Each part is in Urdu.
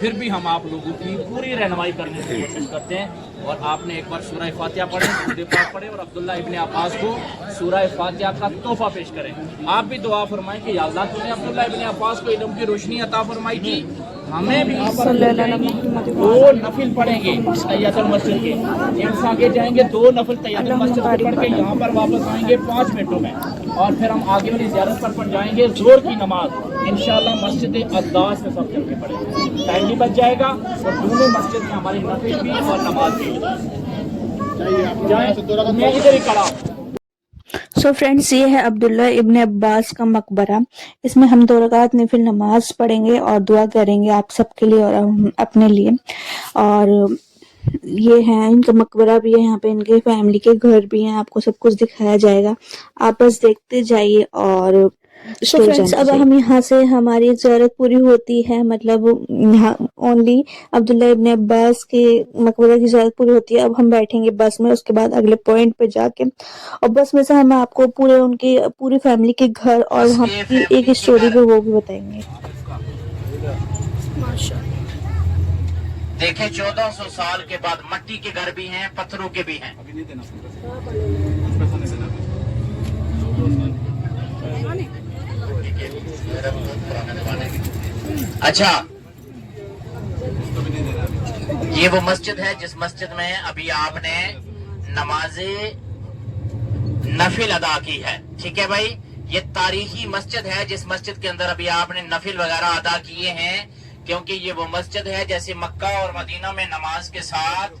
پھر بھی ہم آپ لوگوں کی پوری رہنمائی کرنے کی کوشش کرتے ہیں. اور آپ نے ایک بار سورہ فاتحہ پڑھیں, درود پاک پڑھیں اور عبداللہ ابن عباس کو سورہ فاتحہ کا تحفہ پیش کریں. آپ بھی دعا فرمائیں کہ یا اللہ تو نے عبداللہ ابن عباس کو علم کی روشنی عطا فرمائی تھی, ہمیں بھی دو نفل پڑھیں گے تحیۃ المسجد کے. یہاں آگے جائیں گے 2 نفل تحیۃ المسجد کے پڑھ کے یہاں پر واپس آئیں گے 5 منٹوں میں, اور پھر ہم آگے والی زیارت پر جائیں گے. زور کی نماز انشاءاللہ مسجد اقداس میں سب چل کے پڑھیں گے, ٹائم بھی بچ جائے گا اور دونوں مسجد میں ہماری نفل بھی اور نماز بھی. میں ادھر ہی کھڑا ہوں. سو فرینڈس, یہ ہے عبداللہ ابن عباس کا مقبرہ. اس میں ہم 2 رکعت نفل نماز پڑھیں گے اور دعا کریں گے آپ سب کے لیے اور اپنے لیے. اور یہ ہے ان کا مقبرہ بھی ہے, یہاں پہ ان کے فیملی کے گھر بھی ہیں, آپ کو سب کچھ دکھایا جائے گا. آپ بس دیکھتے جائیے. اور تو فرینڈس, اب ہم یہاں سے ہماری زیارت پوری ہوتی ہے, مطلب یہاں اونلی عبداللہ ابن عباس کے مقبرہ کی زیارت پوری ہوتی ہے. اب ہم بیٹھیں گے بس میں, اس کے بعد اگلے پوائنٹ پہ جا کے, اور بس میں سے ہم آپ کو پورے ان کی پوری فیملی کے گھر اور وہاں کی ایک اسٹوری بھی وہ بھی بتائیں گے. دیکھیں 1400 سال کے بعد مٹی کے گھر بھی ہیں, پتھروں کے بھی ہیں. اچھا, یہ وہ مسجد ہے جس مسجد میں ابھی آپ نے نماز نفل ادا کی ہے. ٹھیک ہے بھائی, یہ تاریخی مسجد ہے جس مسجد کے اندر ابھی آپ نے نفل وغیرہ ادا کیے ہیں, کیونکہ یہ وہ مسجد ہے جیسے مکہ اور مدینہ میں نماز کے ساتھ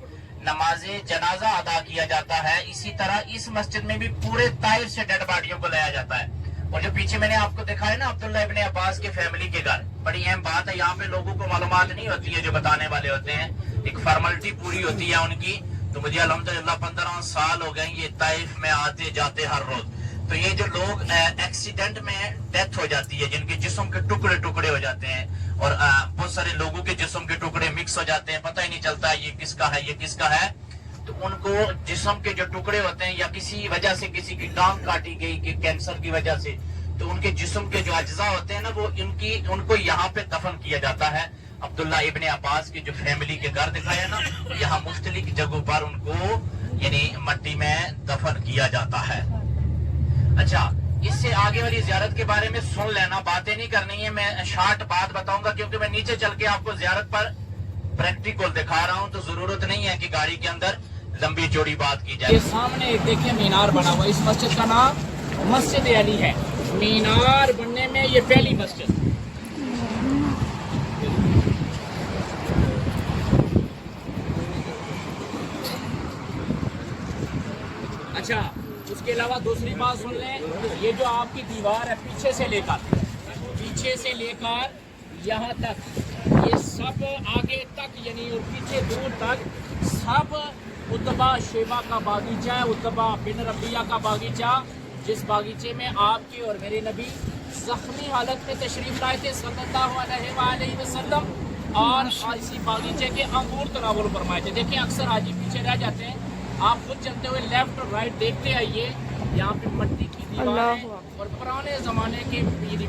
نماز جنازہ ادا کیا جاتا ہے, اسی طرح اس مسجد میں بھی پورے طائف سے ڈیڈ باڈیوں کو لایا جاتا ہے. اور جو پیچھے میں نے آپ کو دکھایا نا عبداللہ ابن عباس کے فیملی کے گھر, بڑی اہم بات ہے. یہاں پہ لوگوں کو معلومات نہیں ہوتی ہے, جو بتانے والے ہوتے ہیں, ایک فارملٹی پوری ہوتی ہے ان کی. تو مجھے الحمدللہ 15 سال ہو گئے یہ طائف میں آتے جاتے ہر روز. تو یہ جو لوگ ایکسیڈنٹ میں ڈیتھ ہو جاتی ہے, جن کے جسم کے ٹکڑے ٹکڑے ہو جاتے ہیں, اور بہت سارے لوگوں کے جسم کے ٹکڑے مکس ہو جاتے ہیں, پتہ ہی نہیں چلتا یہ کس کا ہے یہ کس کا ہے. تو ان کو جسم کے جو ٹکڑے ہوتے ہیں, یا کسی وجہ سے کسی کی ٹانگ کاٹی گئی کہ کینسر کی وجہ سے, تو ان کے جسم کے جو اجزاء ہوتے ہیں نا, وہ ان کو یہاں پہ دفن کیا جاتا ہے. عبداللہ ابن عباس کی جو فیملی کے گھر دکھایا نا, یہاں مختلف جگہوں پر ان کو یعنی مٹی میں دفن کیا جاتا ہے. اچھا, اس سے آگے والی زیارت کے بارے میں سن لینا, باتیں نہیں کرنی ہے, میں شارٹ بات بتاؤں گا, کیونکہ میں نیچے چل کے آپ کو زیارت پر پریکٹیکل دکھا رہا ہوں, تو ضرورت نہیں ہے کہ گاڑی کے اندر لمبی چوڑی بات کی جائے. یہ سامنے ایک دیکھیں مینار بنا ہوا, اس مسجد کا نام مسجد علی ہے. مینار بننے میں یہ پہلی مسجد. اچھا, اس کے علاوہ دوسری بات سن لیں, یہ جو آپ کی دیوار ہے پیچھے سے لے کر یہاں تک, یہ سب آگے تک یعنی اور پیچھے دور تک سب اتبا شیبہ کا باغیچہ ہے, اتبا بن ربیہ کا باغیچہ, جس باغیچے میں آپ کے اور میرے نبی زخمی حالت میں تشریف لائے تھے صلی اللہ علیہ وآلہ وسلم, اور اسی باغیچے کے انگور تناول فرمائے تھے. دیکھیں اکثر حاجی پیچھے رہ جاتے ہیں, آپ خود چلتے ہوئے لیفٹ اور رائٹ دیکھتے آئیے. یہاں پہ مٹی کی دیوار ہے اور پرانے زمانے کے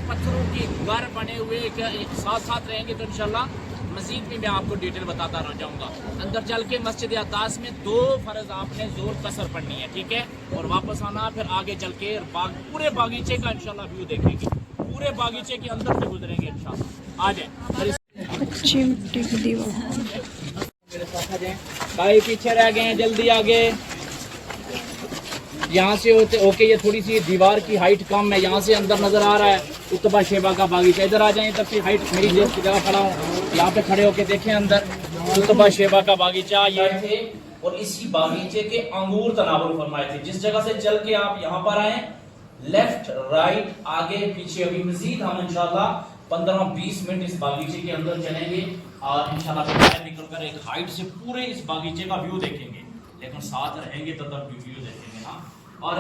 پتھروں کے گھر بنے ہوئے ساتھ ساتھ رہیں گے, تو انشاءاللہ مزید بھی میں آپ کو ڈیٹیل بتاتا رہ جاؤں گا. اندر چل کے مسجد اقداس میں 2 فرض آپ نے زور قصر پڑھنی ہے, ٹھیک ہے, اور واپس آنا, پھر آگے چل کے پورے باغیچے کا انشاءاللہ ویو دیکھیں گے, پورے باغیچے کے اندر سے گزریں گے انشاءاللہ. آ جائیں, اچھی مٹی کی دیوار. میرے ساتھ آ جائیں بھائی, پیچھے رہ گئے ہیں, جلدی آگے. یہاں سے اوکے, یہ تھوڑی سی دیوار کی ہائٹ کم ہے, یہاں سے اندر نظر آ رہا ہے اتبا شیبہ کا باغیچہ. ادھر آ جائیں, تب سے ہائٹ میری جیس کی جگہ کھڑا ہوں, یہاں پہ کھڑے ہو کے دیکھیں اندر اتبا شیبہ کا باغیچہ یہ تھے, اور اسی باغیچے کے انگور تناول فرمائے تھے. جس جگہ سے چل کے آپ یہاں پر آئیں, لیفٹ رائٹ آگے پیچھے, ابھی مزید ہم انشاءاللہ 15-20 منٹ اس باغیچے کے اندر چلیں گے, اور انشاءاللہ پھر باہر نکل کر ایک ہائٹ سے پورے اس باغیچے کا ویو دیکھیں گے, لیکن ساتھ رہیں گے تو تب ویو دیکھیں گے. ہاں, اور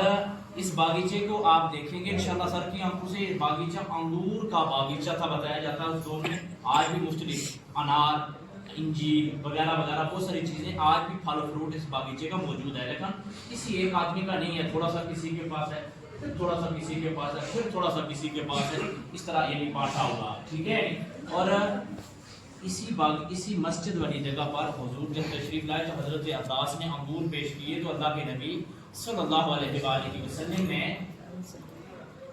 اس باغیچے کو آپ دیکھیں گے انشاءاللہ سر کی آنکھوں سے. باغیچہ انگور کا باغیچہ تھا بتایا جاتا ہے اس دور میں. آج بھی مختلف انار, انجیر وغیرہ وغیرہ بہت ساری چیزیں, آج بھی پھل فروٹ اس باغیچے کا موجود ہے, لیکن کسی ایک آدمی کا نہیں ہے, تھوڑا سا کسی کے پاس ہے, پھر تھوڑا سا کسی کے پاس ہے, پھر تھوڑا سا کسی کے پاس ہے, اس طرح یعنی بانٹا ہوگا, ٹھیک ہے. اور اسی مسجد والی جگہ پر حضور جب تشریف لائے تو حضرت عباس نے انگور پیش کیے تو اللہ کے نبی صلی اللہ علیہ وآلہ وسلم نے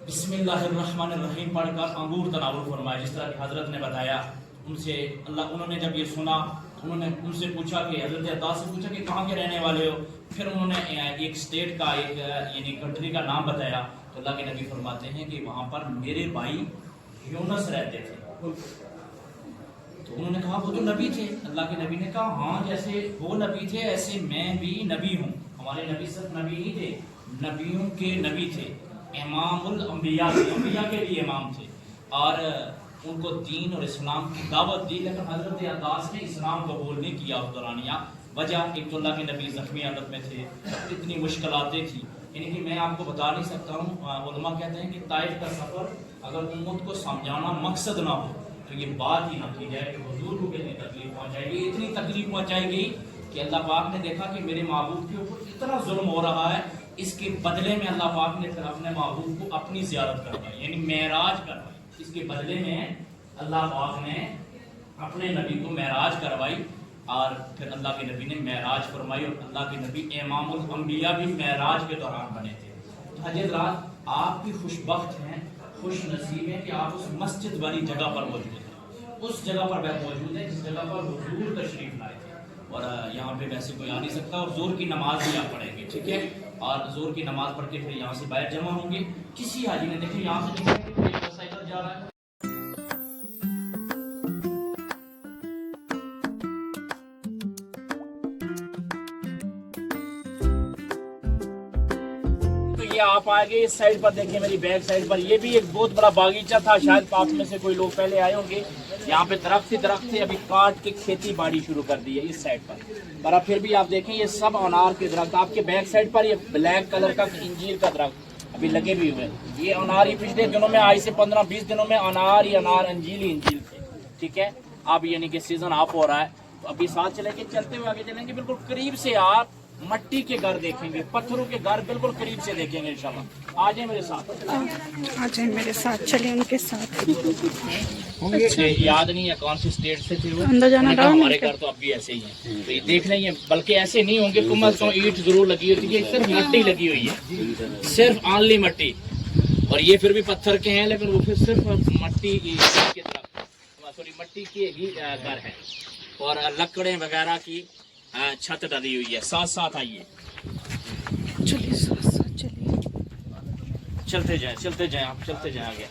بسم اللہ الرحمن الرحیم پڑھ کر انگور تناول فرمایا، جس طرح کہ حضرت نے بتایا۔ انہوں نے جب یہ سنا، انہوں نے ان سے پوچھا کہ حضرت عباس سے پوچھا کہ کہاں کے رہنے والے ہو، پھر انہوں نے ایک اسٹیٹ کا یعنی کنٹری کا نام بتایا تو اللہ کے نبی فرماتے ہیں کہ وہاں پر میرے بھائی یونس رہتے تھے۔ تو انہوں نے کہا وہ تو نبی تھے۔ اللہ کے نبی نے کہا ہاں، جیسے وہ نبی تھے ایسے میں بھی نبی ہوں۔ ہمارے نبی صرف نبی نہیں تھے، نبیوں کے نبی تھے، امام الانبیاء تھے، انبیاء کے بھی امام تھے، اور ان کو دین اور اسلام کی دعوت دی، لیکن حضرت عباس نے اسلام قبول نہیں کیا اس دورانیہ۔ وجہ ایک تو اللہ کے نبی زخمی حالت میں تھے، اتنی مشکلاتیں تھیں، یعنی کہ میں آپ کو بتا نہیں سکتا ہوں۔ علماء کہتے ہیں کہ طائف کا سفر اگر امت کو سمجھانا مقصد نہ ہو تو یہ بات ہی نہ کی جائے کہ حضور کو کتنی تکلیف پہنچائے گی، اتنی تکلیف پہنچائے گی کہ اللہ پاک نے دیکھا کہ میرے محبوب کے اوپر اتنا ظلم ہو رہا ہے، اس کے بدلے میں اللہ پاک نے پھر اپنے محبوب کو اپنی زیارت کروائی، یعنی معراج کروائی۔ اس کے بدلے میں اللہ پاک نے اپنے نبی کو معراج کروائی، اور پھر اللہ کے نبی نے معراج فرمائی، اور اللہ کے نبی امام الانبیاء بھی معراج کے دوران بنے تھے۔ تو حضرات آپ بھی خوش بخت ہیں، خوش نصیب ہیں کہ آپ اس مسجد والی جگہ پر موجود ہیں، اس جگہ پر موجود ہیں جس جگہ پر حضور تشریف لائے تھے۔ اور یہاں پہ ویسے کوئی آ نہیں سکتا، اور زور کی نماز بھی آپ پڑھیں گے، ٹھیک ہے؟ اور زور کی نماز پڑھ کے پھر یہاں سے باہر جمع ہوں گے۔ کسی حاجی نے دیکھیں یہاں سے نکلیں گے، ایک بس ادھر جا رہا ہے، یہ آپ آئے گے اس سائڈ پر، دیکھیں میری بیک سائڈ پر یہ بھی ایک بہت بڑا باغیچہ تھا، شاید آپ میں سے کوئی لوگ پہلے آئے ہوں گے۔ یہاں پہ درخت تھے، ابھی کاٹ کے کھیتی باڑی شروع کر دی ہے اس سائڈ پر، پر پھر بھی آپ دیکھیں یہ سب انار کے درخت، آپ کے بیک سائڈ پر یہ بلیک کلر کا انجیر کا درخت ابھی لگے بھی ہوئے ہیں۔ یہ انار ہی پچھلے دنوں میں آج سے 15-20 دنوں میں انار ہی انار، انجیل ہی انجیل تھے، ٹھیک ہے؟ اب یعنی کہ سیزن آپ ہو رہا ہے، تو ابھی ساتھ چلتے ہوئے آگے چلیں گے، بالکل قریب سے آپ مٹی کے گھر دیکھیں گے، پتھروں کے گھر بالکل قریب سے دیکھیں گے انشاءاللہ۔ آ جائیں میرے ساتھ، آ جائیں میرے ساتھ، چلیں ان کے ساتھ۔ یاد نہیں ہے کون سی اسٹیٹ سے تھے وہ، اندر جانا ڈاؤن ہمارے گھر تو اب بھی ایسے ہی ہیں، تو یہ دیکھ لیں گے، بلکہ ایسے نہیں ہوں گے، کم از کم اینٹ ضرور لگی ہوتی ہے، صرف مٹی لگی ہوئی ہے، صرف آنلی مٹی، اور یہ پھر بھی پتھر کے ہیں، لیکن وہ پھر صرف مٹی کی طرف، سوری مٹی کے ہی گھر ہے، اور لکڑیں وغیرہ کی چھت ڈلی ہوئی ہے۔ ساتھ ساتھ آئیے، چلیے ساتھ ساتھ چلیے، چلتے جائیں آپ، چلتے جائیں آگے۔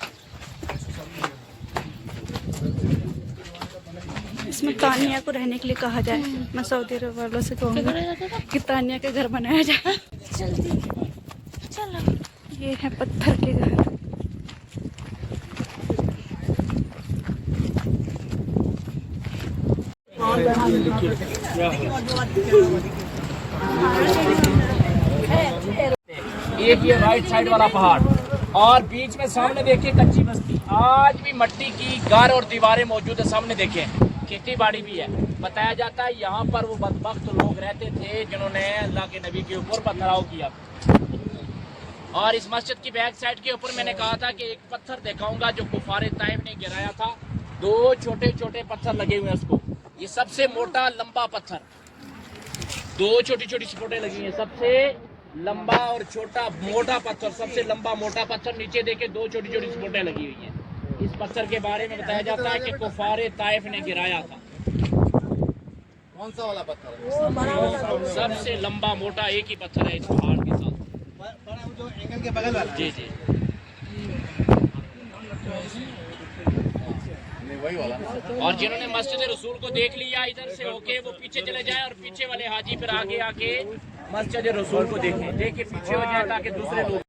اس میں تانیہ کو رہنے کے لیے کہا جائے، میں سعودی عرب والوں سے کہوں گی کہ تانیہ کا گھر بنایا جائے۔ چلو یہ ہے پتھر کے گھر۔ ایک یہ رائٹ سائڈ والا پہاڑ، اور بیچ میں سامنے دیکھیں کچی بستی، آج بھی مٹی کی گھر اور دیواریں موجود ہیں، سامنے دیکھیں کھیتی باڑی بھی ہے۔ بتایا جاتا ہے یہاں پر وہ بدبخت لوگ رہتے تھے جنہوں نے اللہ کے نبی کے اوپر پتھراؤ کیا۔ اور اس مسجد کی بیک سائڈ کے اوپر میں نے کہا تھا کہ ایک پتھر دکھاؤں گا جو کفار طائف نے گرایا تھا، 2 چھوٹے چھوٹے پتھر لگے ہوئے ہیں اس کو، یہ سب سے موٹا لمبا پتھر، 2 چھوٹی چھوٹی سپوٹیں لگی ہیں، سب سے لمبا اور چھوٹا موٹا پتھر، سب سے لمبا موٹا پتھر، نیچے دیکھیں 2 چھوٹی چھوٹی سپوٹیں لگی ہوئی ہیں۔ اس پتھر کے بارے میں بتایا جاتا ہے کہ کفار طائف نے گرایا تھا۔ کون سا والا پتھر؟ سب سے لمبا موٹا ایک ہی پتھر ہے اس پہاڑ کے ساتھ، جو اینگل کے بغل والا، جی جی وہی والا۔ اور جنہوں نے مسجد رسول کو دیکھ لیا ادھر سے ہو کے وہ پیچھے چلے جائیں، اور پیچھے والے حاجی پھر آگے آ کے مسجد رسول کو دیکھیں، دیکھیں پیچھے ہو جائیں تاکہ دوسرے لوگ